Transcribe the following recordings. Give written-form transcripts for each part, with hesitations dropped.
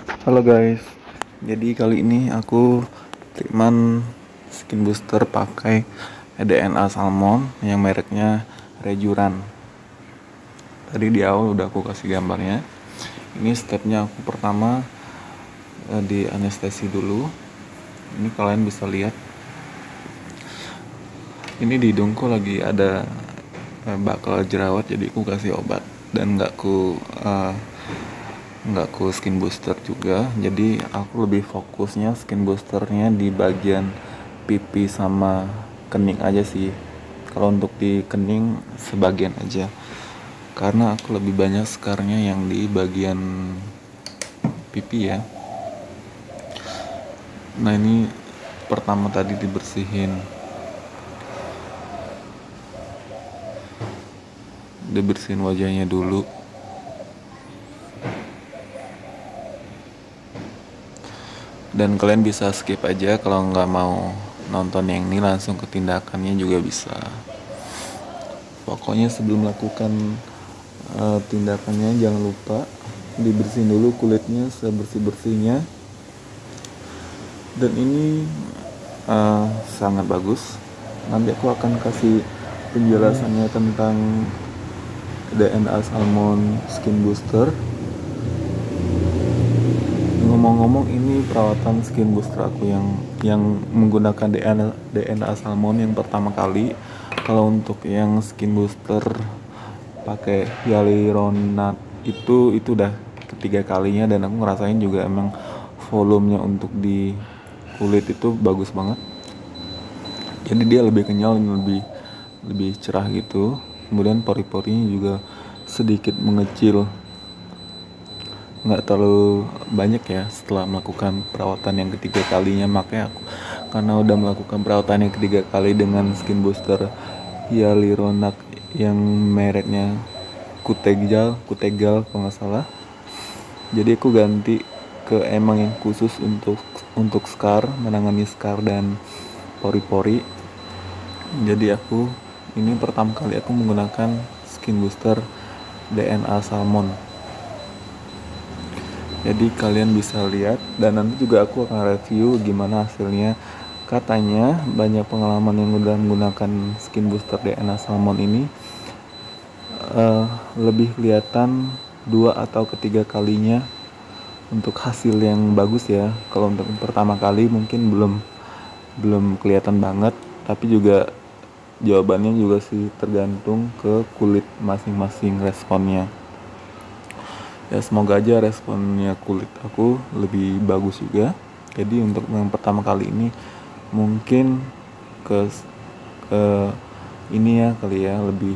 Halo guys, jadi kali ini aku treatment skin booster pakai DNA Salmon yang mereknya Rejuran. Tadi di awal udah aku kasih gambarnya. Ini stepnya aku pertama di anestesi dulu. Ini kalian bisa lihat. Ini di hidungku lagi ada bakal jerawat, jadi aku kasih obat dan nggak ku skin booster juga. Jadi aku lebih fokusnya skin boosternya di bagian pipi sama kening aja sih. Kalau untuk di kening sebagian aja, karena aku lebih banyak scarnya yang di bagian pipi ya. Nah ini pertama tadi dibersihin wajahnya dulu. Dan kalian bisa skip aja kalau nggak mau nonton yang ini, langsung ke tindakannya juga bisa. Pokoknya sebelum melakukan tindakannya jangan lupa dibersihin dulu kulitnya sebersih-bersihnya. Dan ini sangat bagus. Nanti aku akan kasih penjelasannya tentang DNA Salmon Skin Booster. Ngomong-ngomong, ini perawatan skin booster aku yang menggunakan DNA Salmon yang pertama kali. Kalau untuk yang skin booster pakai hyaluronat itu udah ketiga kalinya, dan aku ngerasain juga emang volumenya untuk di kulit itu bagus banget. Jadi dia lebih kenyal dan lebih cerah gitu. Kemudian pori-porinya juga sedikit mengecil, nggak terlalu banyak ya setelah melakukan perawatan yang ketiga kalinya. Makanya aku, karena udah melakukan perawatan yang ketiga kali dengan skin booster hyaluronat yang mereknya Kutegal kalau nggak salah, jadi aku ganti ke emang yang khusus untuk scar, menangani scar dan pori-pori. Jadi aku ini pertama kali aku menggunakan skin booster DNA Salmon. Jadi kalian bisa lihat, dan nanti juga aku akan review gimana hasilnya. Katanya banyak pengalaman yang udah menggunakan skin booster DNA Salmon ini lebih kelihatan 2 atau ketiga kalinya untuk hasil yang bagus ya. Kalau untuk pertama kali mungkin belum kelihatan banget, tapi juga jawabannya juga sih tergantung ke kulit masing-masing responnya. Ya semoga aja responnya kulit aku lebih bagus juga. Jadi untuk yang pertama kali ini mungkin ke ini ya kali ya, lebih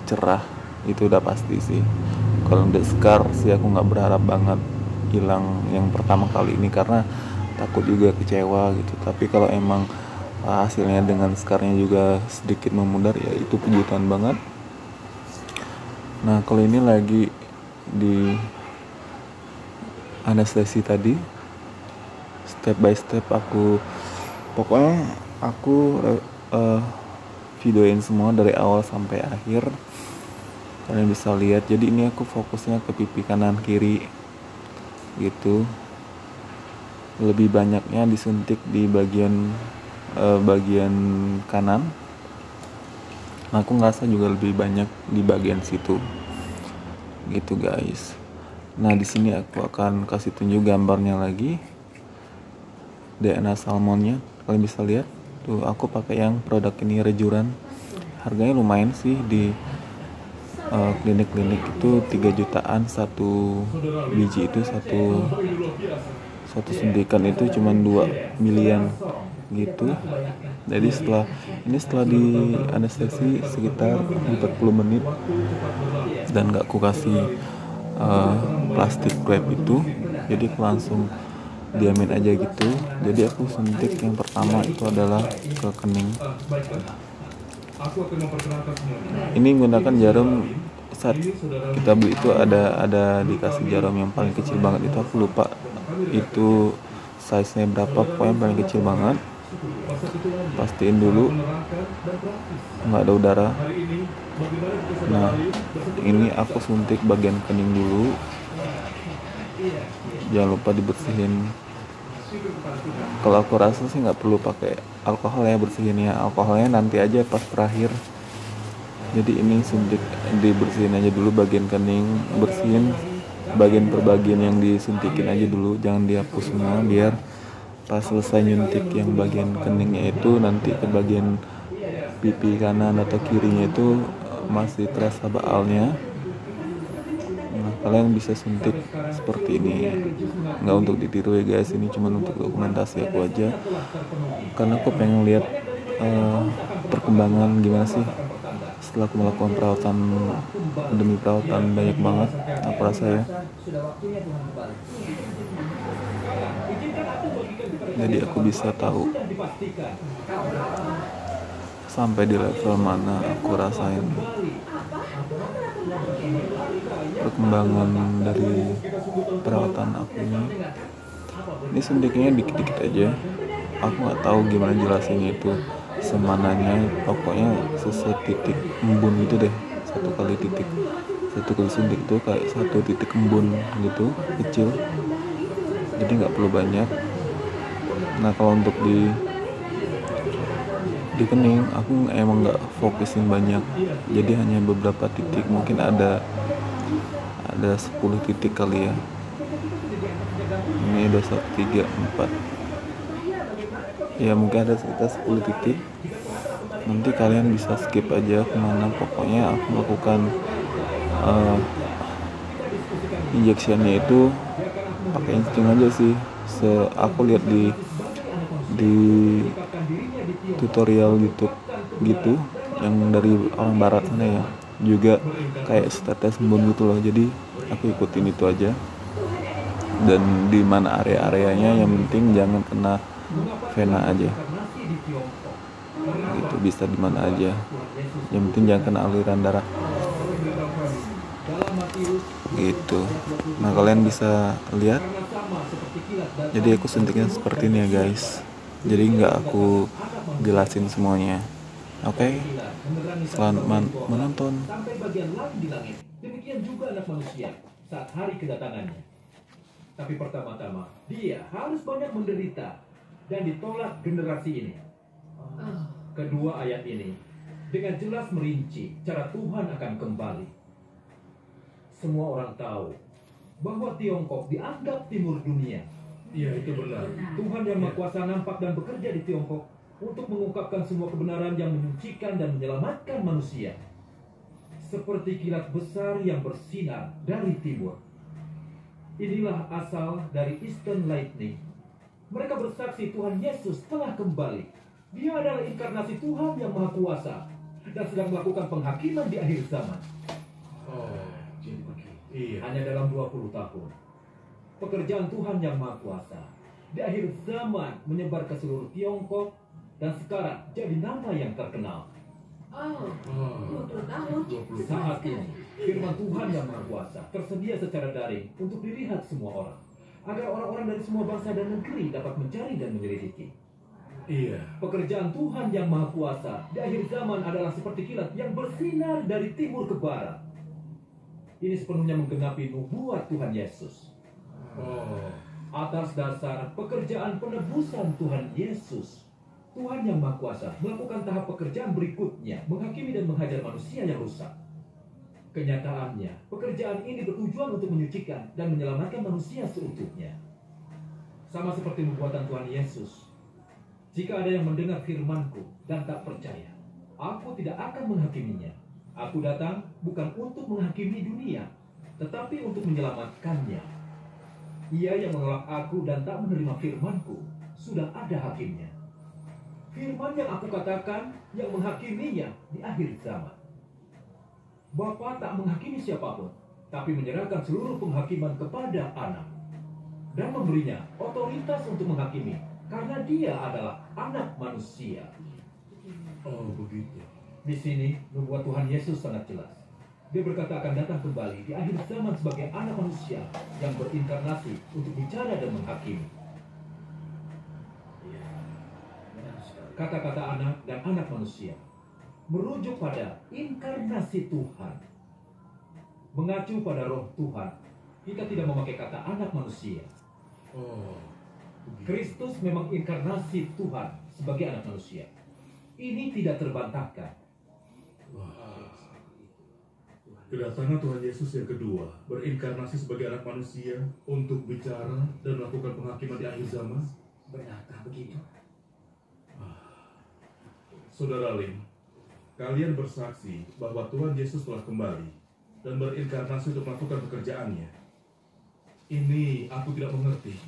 cerah, itu udah pasti sih. Kalau untuk scar sih aku nggak berharap banget hilang yang pertama kali ini, karena takut juga kecewa gitu. Tapi kalau emang hasilnya dengan scarnya juga sedikit memudar, ya itu pujian banget. Nah kalau ini lagi di anestesi tadi, step by step aku videoin semua dari awal sampai akhir. Kalian bisa lihat, jadi ini aku fokusnya ke pipi kanan kiri gitu. Lebih banyaknya disuntik di bagian kanan. Nah, aku ngerasa juga lebih banyak di bagian situ gitu guys. Nah di sini aku akan kasih tunjuk gambarnya lagi DNA salmonnya. Kalian bisa lihat tuh, aku pakai yang produk ini Rejuran. Harganya lumayan sih di klinik-klinik itu 3 jutaan satu biji, itu satu suntikan itu cuma 2 milian gitu. Jadi setelah di anestesi sekitar 40 menit, dan gak aku kasih plastik wrap itu, jadi aku langsung diamin aja gitu. Jadi aku suntik yang pertama itu adalah ke kening. Ini menggunakan jarum, saat kita beli itu ada dikasih jarum yang paling kecil banget, itu aku lupa itu size nya berapa, pokoknya paling kecil banget. Pastiin dulu nggak ada udara. Nah ini aku suntik bagian kening dulu. Jangan lupa dibersihin. Kalau aku rasa sih nggak perlu pakai alkohol ya bersihinnya. Alkoholnya nanti aja pas terakhir. Jadi ini suntik dibersihin aja dulu bagian kening, bersihin bagian per bagian yang disuntikin aja dulu, jangan dihapus semua, biar pas selesai nyuntik yang bagian keningnya itu nanti ke bagian pipi kanan atau kirinya itu masih terasa baalnya. Nah, kalian bisa suntik seperti ini, nggak untuk ditiru ya guys, ini cuma untuk dokumentasi aku aja karena aku pengen lihat perkembangan gimana sih setelah aku melakukan perawatan demi perawatan banyak banget aku rasa ya. Jadi aku bisa tahu sampai di level mana aku rasain perkembangan dari perawatan aku ini. Ini suntiknya dikit-dikit aja, aku nggak tahu gimana jelasinnya itu semananya, pokoknya setitik embun gitu deh, satu kali suntik itu kayak satu titik embun gitu kecil, jadi nggak perlu banyak. Nah kalau untuk di kening aku emang nggak fokusin banyak, jadi hanya beberapa titik, mungkin ada 10 titik kali ya. Ini ada 1, 3, 4 ya, mungkin ada sekitar 10 titik. Nanti kalian bisa skip aja kemana, pokoknya aku melakukan injectionnya itu pakai insting aja sih. Aku lihat di tutorial YouTube gitu yang dari orang barat sana ya, juga kayak setetes embun gitu loh, jadi aku ikutin itu aja. Dan di mana area-areanya, yang penting jangan kena vena aja gitu, bisa di mana aja, yang penting jangan kena aliran darah gitu. Nah kalian bisa lihat, jadi aku suntiknya seperti ini ya guys, jadi nggak aku jelasin semuanya. Oke, selamat menonton. Sampai bagian lain di langit, demikian juga anak manusia saat hari kedatangannya. Tapi pertama-tama, dia harus banyak menderita dan ditolak generasi ini. Kedua ayat ini dengan jelas merinci cara Tuhan akan kembali. Semua orang tahu bahwa Tiongkok dianggap timur dunia. Iya, itu benar. Tuhan yang Maha Kuasa nampak dan bekerja di Tiongkok untuk mengungkapkan semua kebenaran yang menyucikan dan menyelamatkan manusia. Seperti kilat besar yang bersinar dari timur. Inilah asal dari Eastern Lightning. Mereka bersaksi Tuhan Yesus telah kembali. Dia adalah inkarnasi Tuhan yang Maha Kuasa dan sedang melakukan penghakiman di akhir zaman. Jadi begitu. Iya. Hanya dalam 20 tahun. Pekerjaan Tuhan yang Maha Kuasa di akhir zaman menyebar ke seluruh Tiongkok dan sekarang jadi nama yang terkenal. 20 tahun. Saat ini, firman Tuhan yang Maha Kuasa tersedia secara daring untuk dilihat semua orang, agar orang-orang dari semua bangsa dan negeri dapat mencari dan menyelidiki. Iya. Pekerjaan Tuhan yang Maha Kuasa di akhir zaman adalah seperti kilat yang bersinar dari timur ke barat. Ini sepenuhnya menggenapi nubuat Tuhan Yesus. Atas dasar pekerjaan penebusan Tuhan Yesus, Tuhan yang Maha Kuasa melakukan tahap pekerjaan berikutnya, menghakimi dan menghajar manusia yang rusak. Kenyataannya, pekerjaan ini bertujuan untuk menyucikan dan menyelamatkan manusia seutuhnya. Sama seperti nubuatan Tuhan Yesus. Jika ada yang mendengar firman-Ku dan tak percaya, Aku tidak akan menghakiminya. Aku datang bukan untuk menghakimi dunia, tetapi untuk menyelamatkannya. Ia yang menolak Aku dan tak menerima firman-Ku, sudah ada hakimnya. Firman yang Aku katakan, yang menghakiminya di akhir zaman. Bapa tak menghakimi siapapun, tapi menyerahkan seluruh penghakiman kepada Anak. Dan memberinya otoritas untuk menghakimi, karena dia adalah Anak manusia. Oh begitu. Di sini, nubuat Tuhan Yesus sangat jelas. Dia berkata akan datang kembali di akhir zaman sebagai Anak manusia yang berinkarnasi untuk bicara dan menghakimi. Kata-kata anak dan anak manusia merujuk pada inkarnasi Tuhan, mengacu pada roh Tuhan Kita tidak memakai kata anak manusia. Oh, Kristus memang inkarnasi Tuhan sebagai anak manusia. Ini tidak terbantahkan. wah. Kedatangan Tuhan Yesus yang kedua berinkarnasi sebagai anak manusia untuk bicara dan melakukan penghakiman di akhir zaman. Benarkah begitu? Saudara Lim, kalian bersaksi bahwa Tuhan Yesus telah kembali dan berinkarnasi untuk melakukan pekerjaannya. Ini aku tidak mengerti.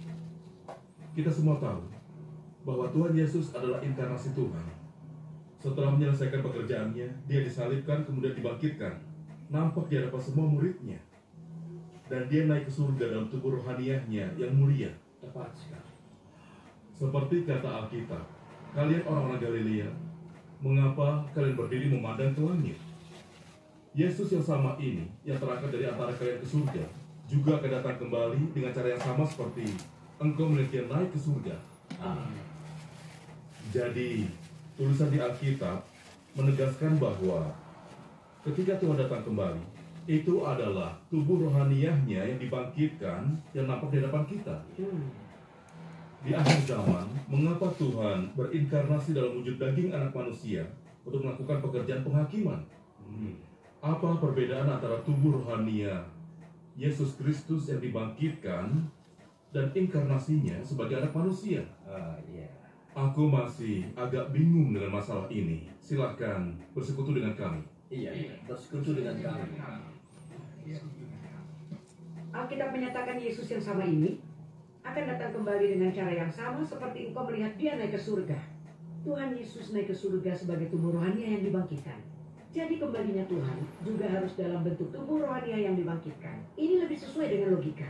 Kita semua tahu bahwa Tuhan Yesus adalah inkarnasi Tuhan. Setelah menyelesaikan pekerjaannya, dia disalibkan kemudian dibangkitkan. Nampak di hadapan semua muridnya. Dan dia naik ke surga dalam tubuh rohaniahnya yang mulia. Tepat sekali. Seperti kata Alkitab, kalian orang-orang Galilea, mengapa kalian berdiri memandang ke langit? Yesus yang sama ini, yang terangkat dari antara kalian ke surga, juga akan datang kembali dengan cara yang sama seperti engkau melihat dia naik ke surga. Jadi, tulisan di Alkitab menegaskan bahwa ketika Tuhan datang kembali, itu adalah tubuh rohaniahnya yang dibangkitkan yang nampak di hadapan kita. Di akhir zaman, mengapa Tuhan berinkarnasi dalam wujud daging anak manusia untuk melakukan pekerjaan penghakiman? Apa perbedaan antara tubuh rohania Yesus Kristus yang dibangkitkan dan inkarnasinya sebagai anak manusia? Aku masih agak bingung dengan masalah ini. Silakan bersekutu dengan kami. Iya, bersekutu dengan kami. Alkitab menyatakan Yesus yang sama ini akan datang kembali dengan cara yang sama seperti engkau melihat dia naik ke surga. Tuhan Yesus naik ke surga sebagai tubuh rohania yang dibangkitkan. Jadi kembalinya Tuhan juga harus dalam bentuk tubuh rohania yang dibangkitkan. Ini lebih sesuai dengan logika.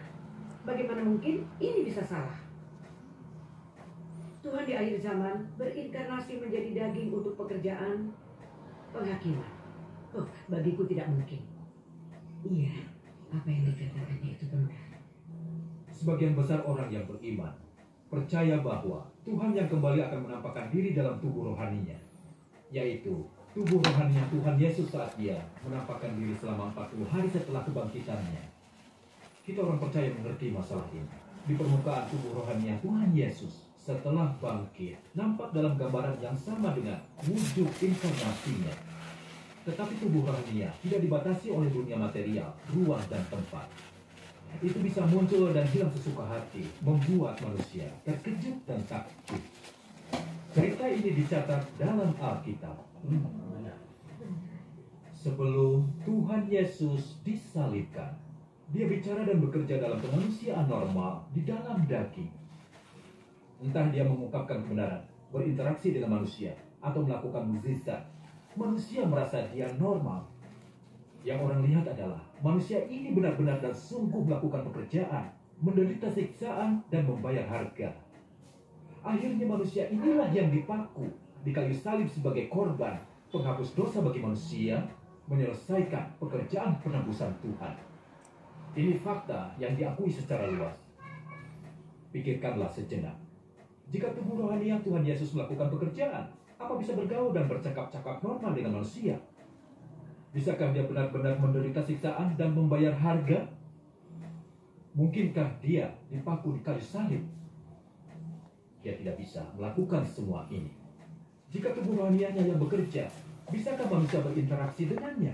Bagaimana mungkin ini bisa salah? Tuhan di akhir zaman berinkarnasi menjadi daging untuk pekerjaan penghakiman. Oh, bagiku tidak mungkin. Iya, apa yang dikatakannya itu benar. Sebagian besar orang yang beriman percaya bahwa Tuhan yang kembali akan menampakkan diri dalam tubuh rohaninya, yaitu tubuh rohaninya Tuhan Yesus saat dia menampakkan diri selama 40 hari setelah kebangkitannya. Kita orang percaya mengerti masalah ini. Di permukaan tubuh rohaninya Tuhan Yesus setelah bangkit nampak dalam gambaran yang sama dengan wujud inkarnasinya. Tetapi tubuh rohania tidak dibatasi oleh dunia material, ruang, dan tempat. Itu bisa muncul dan hilang sesuka hati, membuat manusia terkejut dan takjub. Cerita ini dicatat dalam Alkitab. Sebelum Tuhan Yesus disalibkan, dia bicara dan bekerja dalam kemanusiaan normal di dalam daging. Entah dia mengungkapkan kebenaran, berinteraksi dengan manusia, atau melakukan mukjizat, manusia merasa dia normal. Yang orang lihat adalah manusia ini benar-benar dan sungguh melakukan pekerjaan, menderita siksaan, dan membayar harga. Akhirnya manusia inilah yang dipaku di kayu salib sebagai korban, penghapus dosa bagi manusia, menyelesaikan pekerjaan penebusan Tuhan. Ini fakta yang diakui secara luas. Pikirkanlah sejenak. Jika tubuh rohani Tuhan Yesus melakukan pekerjaan, apa bisa bergaul dan bercakap-cakap normal dengan manusia? Bisakah dia benar-benar menderita siksaan dan membayar harga? Mungkinkah dia dipaku di kayu salib? Dia tidak bisa melakukan semua ini. Jika tubuh rohanianya yang bekerja, bisakah manusia berinteraksi dengannya?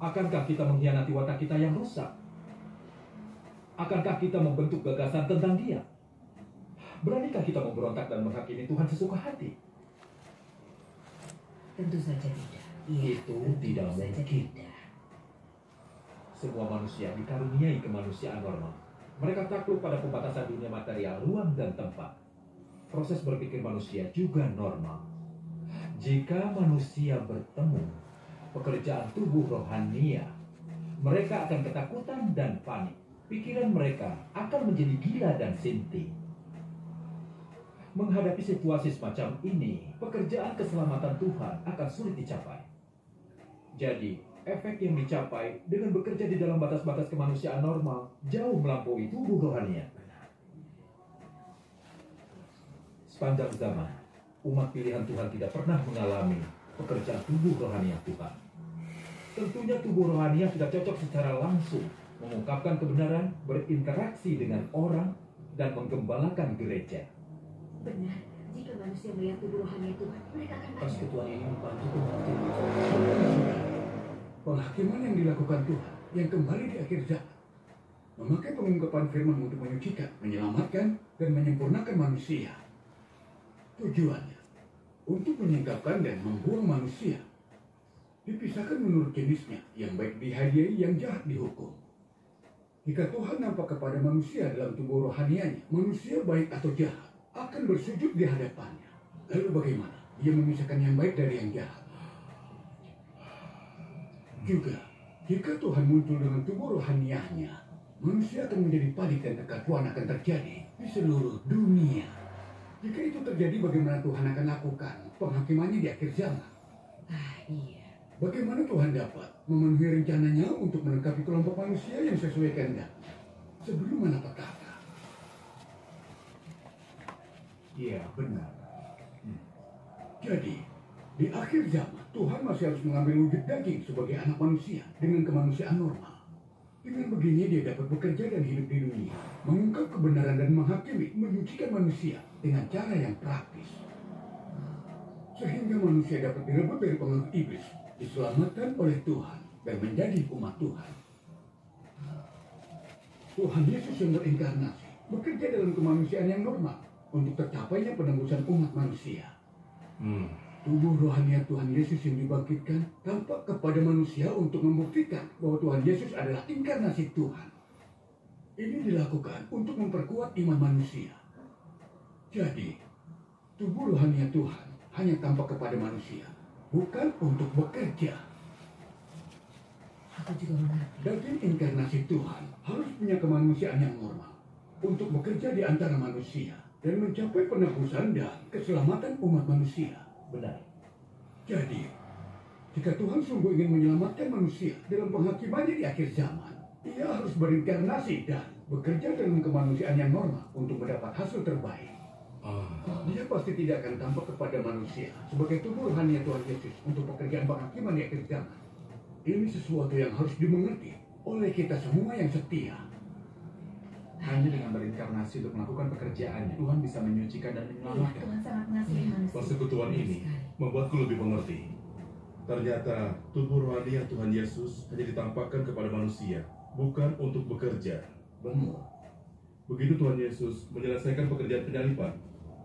Akankah kita mengkhianati watak kita yang rusak? Akankah kita membentuk gagasan tentang dia? Beranikah kita memberontak dan menghakimi Tuhan sesuka hati? Tentu saja tidak. Iya, Itu tentu tidak saja mungkin. tidak. Semua manusia dikaruniai kemanusiaan normal. Mereka takluk pada pembatasan dunia material, ruang, dan tempat. Proses berpikir manusia juga normal. Jika manusia bertemu pekerjaan tubuh rohania, mereka akan ketakutan dan panik. Pikiran mereka akan menjadi gila dan sinting. Menghadapi situasi semacam ini, pekerjaan keselamatan Tuhan akan sulit dicapai. Jadi, efek yang dicapai dengan bekerja di dalam batas-batas kemanusiaan normal jauh melampaui tubuh rohania. Sepanjang zaman, umat pilihan Tuhan tidak pernah mengalami pekerjaan tubuh rohania Tuhan. Tentunya tubuh rohania tidak cocok secara langsung mengungkapkan kebenaran, berinteraksi dengan orang, dan menggembalakan gereja. Benar, jika manusia melihat tubuh rohani Tuhan, mereka akan banyak. Persekutuan ini membantu mengerti. Penghakiman yang dilakukan Tuhan yang kembali di akhir zaman memakai pengungkapan firman untuk menyucikan, menyelamatkan, dan menyempurnakan manusia. Tujuannya untuk menyingkapkan dan membuang manusia, dipisahkan menurut jenisnya, yang baik dihadiahi, yang jahat dihukum. Jika Tuhan nampak kepada manusia dalam tubuh rohanianya, manusia baik atau jahat akan bersujud di hadapannya. Lalu bagaimana ia memisahkan yang baik dari yang jahat? Juga, jika Tuhan muncul dengan tubuh rohaniahnya, manusia akan menjadi panik dan kekacauan akan terjadi di seluruh dunia. Jika itu terjadi, bagaimana Tuhan akan lakukan penghakimannya di akhir zaman? Iya. Bagaimana Tuhan dapat memenuhi rencananya untuk melengkapi kelompok manusia yang sesuai kehendak sebelum malapetaka? Iya, benar. Jadi, di akhir zaman, Tuhan masih harus mengambil wujud daging sebagai anak manusia dengan kemanusiaan normal. Dengan begini dia dapat bekerja dan hidup di dunia, mengungkap kebenaran dan menghakimi, menyucikan manusia dengan cara yang praktis. Sehingga manusia dapat direbut dari pengaruh iblis, diselamatkan oleh Tuhan, dan menjadi umat Tuhan. Tuhan Yesus yang berinkarnasi bekerja dalam kemanusiaan yang normal untuk tercapainya penebusan umat manusia. Tubuh rohani Tuhan Yesus yang dibangkitkan tampak kepada manusia untuk membuktikan bahwa Tuhan Yesus adalah inkarnasi Tuhan. Ini dilakukan untuk memperkuat iman manusia. Jadi, tubuh rohani Tuhan hanya tampak kepada manusia, bukan untuk bekerja. Aku juga mengerti. Daging inkarnasi Tuhan harus punya kemanusiaan yang normal untuk bekerja di antara manusia dan mencapai penebusan dan keselamatan umat manusia. Benar. Jadi, jika Tuhan sungguh ingin menyelamatkan manusia dalam penghakimannya di akhir zaman, ia harus berinkarnasi dan bekerja dalam kemanusiaan yang normal untuk mendapat hasil terbaik. Dia pasti tidak akan tampak kepada manusia sebagai tubuh rohani Tuhan Yesus untuk pekerjaan penghakiman di akhir zaman. Ini sesuatu yang harus dimengerti oleh kita semua yang setia. Hanya dengan berinkarnasi untuk melakukan pekerjaannya, Tuhan bisa menyucikan dan Iya, menyelamatkan. Tuhan sangat mengasihi manusia. Persekutuan ini membuatku lebih mengerti. Ternyata tubuh rohani Tuhan Yesus hanya ditampakkan kepada manusia, bukan untuk bekerja. Benar. Begitu Tuhan Yesus menyelesaikan pekerjaan penyaliban,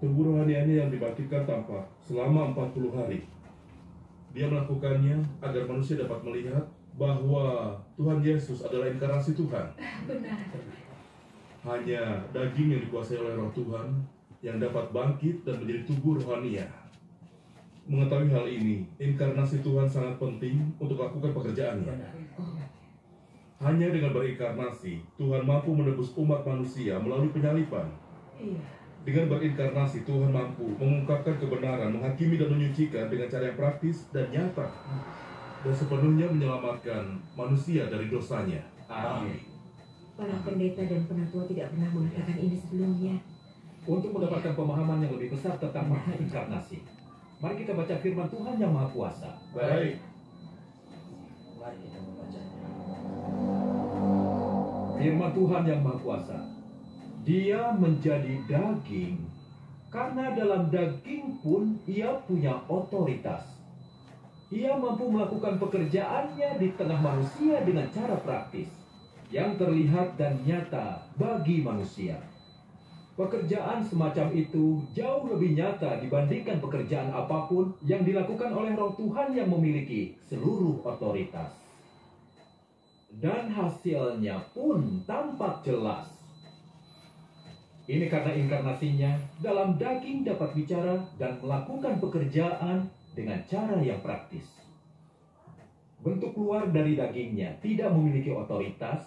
tubuh rohanianya yang dibangkitkan tampak selama 40 hari. Dia melakukannya agar manusia dapat melihat bahwa Tuhan Yesus adalah inkarnasi Tuhan. Benar. Hanya daging yang dikuasai oleh roh Tuhan yang dapat bangkit dan menjadi tubuh rohania. Mengetahui hal ini, inkarnasi Tuhan sangat penting untuk lakukan pekerjaannya. Hanya dengan berinkarnasi, Tuhan mampu menebus umat manusia melalui penyaliban. Iya. Dengan berinkarnasi, Tuhan mampu mengungkapkan kebenaran, menghakimi dan menyucikan dengan cara yang praktis dan nyata, dan sepenuhnya menyelamatkan manusia dari dosanya. Amin. Para pendeta dan penatua tidak pernah mengatakan ini sebelumnya. Untuk mendapatkan pemahaman yang lebih besar tentang makna inkarnasi, mari kita baca firman Tuhan yang Maha Kuasa. Baik. Mari kita membacanya. Firman Tuhan yang Maha Kuasa. Dia menjadi daging, karena dalam daging pun ia punya otoritas. Ia mampu melakukan pekerjaannya di tengah manusia dengan cara praktis, yang terlihat dan nyata bagi manusia. Pekerjaan semacam itu jauh lebih nyata dibandingkan pekerjaan apapun yang dilakukan oleh Roh Tuhan yang memiliki seluruh otoritas. Dan hasilnya pun tampak jelas. Ini karena inkarnasinya dalam daging dapat bicara dan melakukan pekerjaan dengan cara yang praktis. Bentuk luar dari dagingnya tidak memiliki otoritas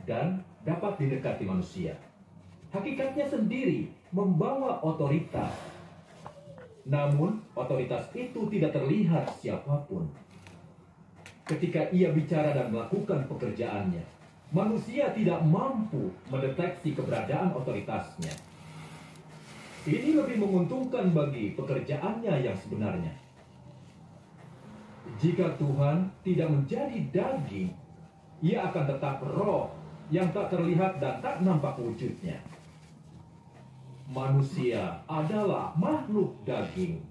dan dapat didekati manusia. Hakikatnya sendiri membawa otoritas. Namun, otoritas itu tidak terlihat siapapun. Ketika ia bicara dan melakukan pekerjaannya, manusia tidak mampu mendeteksi keberadaan otoritasnya. Ini lebih menguntungkan bagi pekerjaannya yang sebenarnya. Jika Tuhan tidak menjadi daging, ia akan tetap roh yang tak terlihat dan tak nampak wujudnya. Manusia adalah makhluk daging.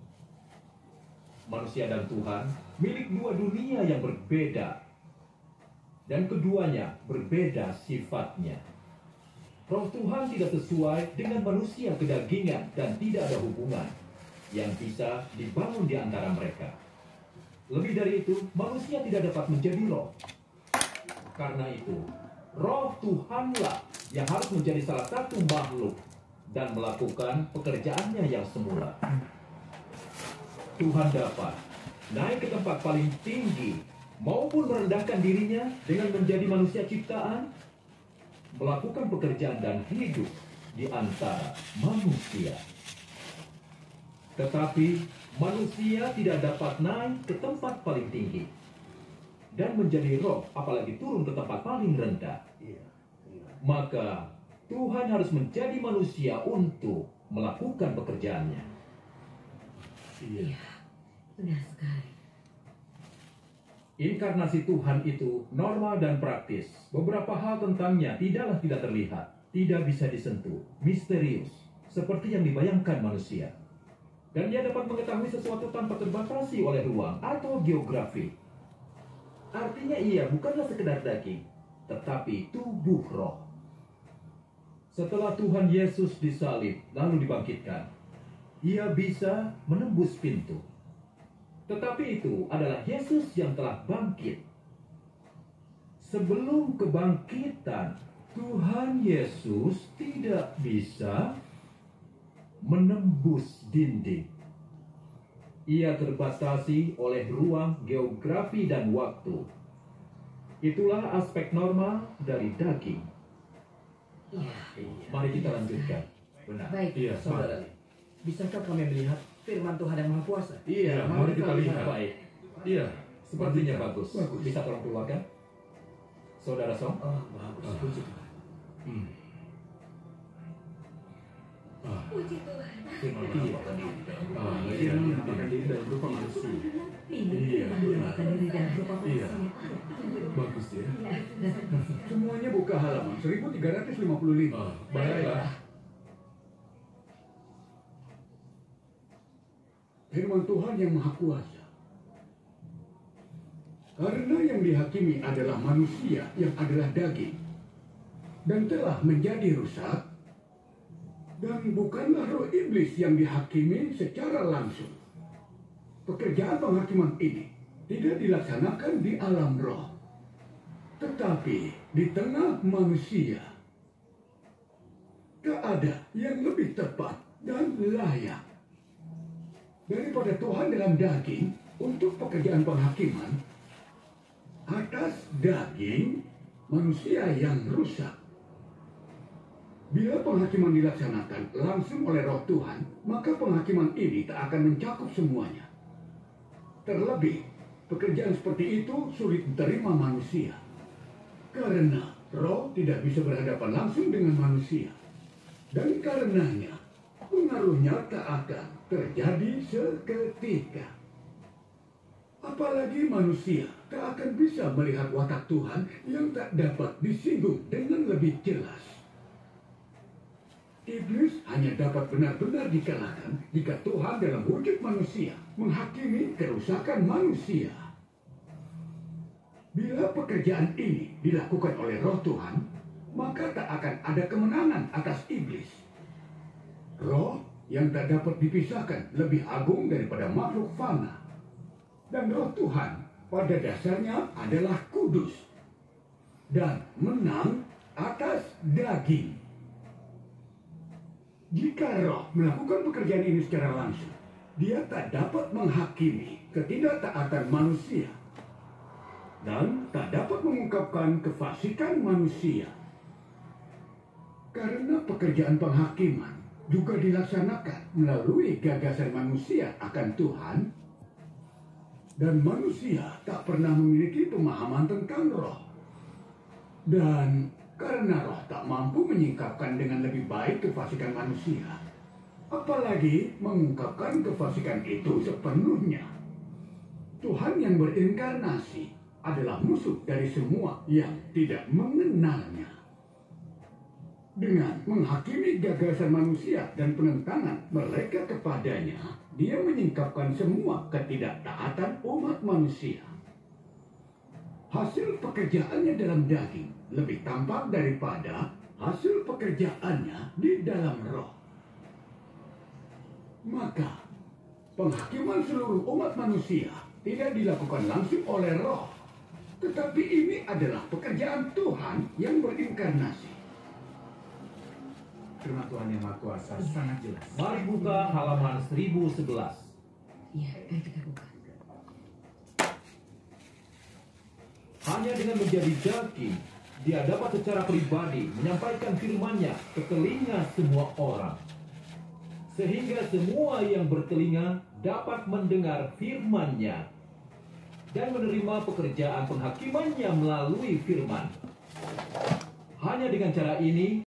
Manusia dan Tuhan milik dua dunia yang berbeda, dan keduanya berbeda sifatnya. Roh Tuhan tidak sesuai dengan manusia kedagingan dan tidak ada hubungan yang bisa dibangun di antara mereka. Lebih dari itu, manusia tidak dapat menjadi roh. Karena itu, Roh Tuhanlah yang harus menjadi salah satu makhluk dan melakukan pekerjaannya yang semula. Tuhan dapat naik ke tempat paling tinggi maupun merendahkan dirinya dengan menjadi manusia ciptaan, melakukan pekerjaan dan hidup di antara manusia. Tetapi manusia tidak dapat naik ke tempat paling tinggi dan menjadi roh, apalagi turun ke tempat paling rendah. Maka Tuhan harus menjadi manusia untuk melakukan pekerjaannya. Iya, benar sekali. Inkarnasi Tuhan itu normal dan praktis. Beberapa hal tentangnya tidaklah tidak terlihat, tidak bisa disentuh, misterius, seperti yang dibayangkan manusia. Dan ia dapat mengetahui sesuatu tanpa terbatasi oleh ruang atau geografi. Artinya ia bukanlah sekedar daging, tetapi tubuh roh. Setelah Tuhan Yesus disalib lalu dibangkitkan, ia bisa menembus pintu. Tetapi itu adalah Yesus yang telah bangkit. Sebelum kebangkitan, Tuhan Yesus tidak bisa menembus dinding. Ia terbatasi oleh ruang, geografi, dan waktu. Itulah aspek normal dari daging. Iya. Mari kita lanjutkan. Benar. Baik, Iya, saudara. Bisakah kami melihat firman Tuhan yang Maha Kuasa? Iya, mari kita lihat. Baik, Iya, sepertinya bagus. Bagus. Bisa tolong keluarkan? Saudara Song? Oh, bagus. Puji Tuhan. firman menampakkan diri. Dia menampakkan diri dalam rupa manusia. Ini Iya. menampakkan diri dan rupa Iya. manusia. Bagus ya. Semuanya buka halaman 1355. Baiklah. Firman Tuhan yang Maha Kuasa. Karena yang dihakimi adalah manusia yang adalah daging dan telah menjadi rusak, dan bukanlah roh iblis yang dihakimi secara langsung. Pekerjaan penghakiman ini tidak dilaksanakan di alam roh, tetapi di tengah manusia. Tak ada yang lebih tepat dan layak daripada Tuhan dalam daging untuk pekerjaan penghakiman atas daging manusia yang rusak. Bila penghakiman dilaksanakan langsung oleh Roh Tuhan, maka penghakiman ini tak akan mencakup semuanya. Terlebih, pekerjaan seperti itu sulit diterima manusia, karena roh tidak bisa berhadapan langsung dengan manusia. Dan karenanya, pengaruhnya tak akan terjadi seketika. Apalagi manusia tak akan bisa melihat watak Tuhan yang tak dapat disinggung dengan lebih jelas. Iblis hanya dapat benar-benar dikalahkan jika Tuhan dalam wujud manusia menghakimi kerusakan manusia. Bila pekerjaan ini dilakukan oleh Roh Tuhan, maka tak akan ada kemenangan atas iblis. Roh yang tak dapat dipisahkan lebih agung daripada makhluk fana. Dan Roh Tuhan pada dasarnya adalah kudus dan menang atas daging. Jika roh melakukan pekerjaan ini secara langsung, dia tak dapat menghakimi ketidaktaatan manusia dan tak dapat mengungkapkan kefasikan manusia. Karena pekerjaan penghakiman juga dilaksanakan melalui gagasan manusia akan Tuhan, dan manusia tak pernah memiliki pemahaman tentang roh. Dan karena roh tak mampu menyingkapkan dengan lebih baik kefasikan manusia, apalagi mengungkapkan kefasikan itu sepenuhnya. Tuhan yang berinkarnasi adalah musuh dari semua yang tidak mengenalnya. Dengan menghakimi gagasan manusia dan penentangan mereka kepadanya, dia menyingkapkan semua ketidaktaatan umat manusia. Hasil pekerjaannya dalam daging lebih tampak daripada hasil pekerjaannya di dalam roh. Maka, penghakiman seluruh umat manusia tidak dilakukan langsung oleh roh, tetapi ini adalah pekerjaan Tuhan yang berinkarnasi. Firman Tuhan yang Maha Kuasa sangat jelas. Mari buka halaman 1011. Iya, ayo kita buka. Hanya dengan menjadi daging, dia dapat secara pribadi menyampaikan firman-Nya ke telinga semua orang. Sehingga semua yang bertelinga dapat mendengar firman-Nya dan menerima pekerjaan penghakimannya melalui firman. Hanya dengan cara ini,